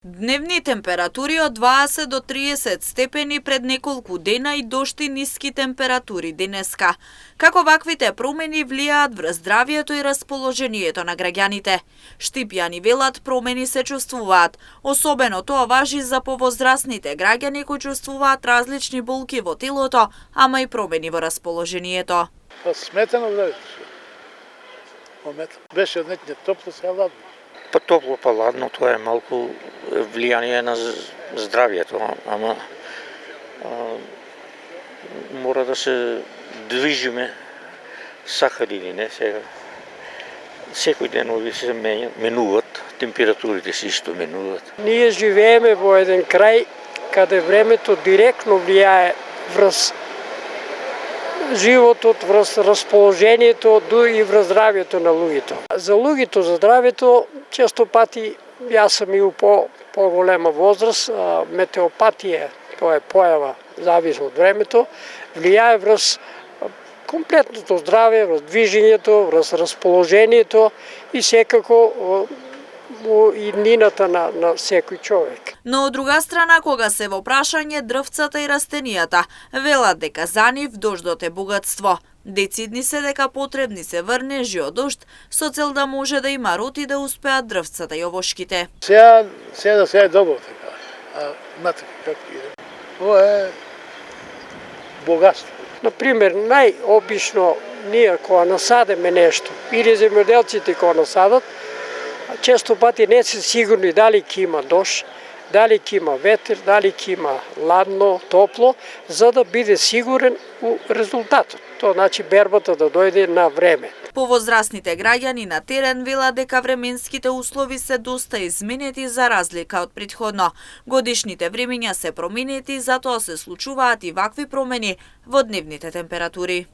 Дневни температури од 20 до 30 степени пред неколку дена и дошти ниски температури денеска. Како ваквите промени влијаат врз здравието и расположението на граѓаните? Штипјани велат промени се чувствуваат. Особено тоа важи за повозрасните граѓани кои чувствуваат различни болки во телото, ама и промени во расположението. Сметено здравието. Беше некој топло, сега ладно. Па топло, па ладно, тоа е малку влијание на здравието, ама мора да се движиме, сакали или не, сега. Секој ден овие се менуваат, температурите се исто менуваат. Ние живееме во еден крај каде времето директно влијае врз животот, врз расположението и врз здравието на луѓето. За луѓето, за здравието, често пати, јас сум и у по-голема возраст, метеопатија, тоа е појава, зависи од времето, влијае врз комплетното здравје, врз движењето, врз расположението и секако и иднината на секој човек. Но од друга страна, кога се во прашање дрвцата и растенијата, велат дека за нив дождот е богатство. Децидни се дека потребни се врнежи дожд со цел да може да има род и да успеат дрвцата и овошките. Сега е добро така. Знаете како иде. Ова е богатство. Например, најобично ние кога насадеме нешто, или земјоделците кога насадат, често пати не се сигурни дали ќе има дожд, дали ќе има ветер, дали ќе има ладно, топло, за да биде сигурен у резултатот. Тоа значи бербата да дојде на време. Повозрасните граѓани на терен велат дека временските услови се доста изменети за разлика од претходно. Годишните времења се променети, затоа се случуваат и вакви промени во дневните температури.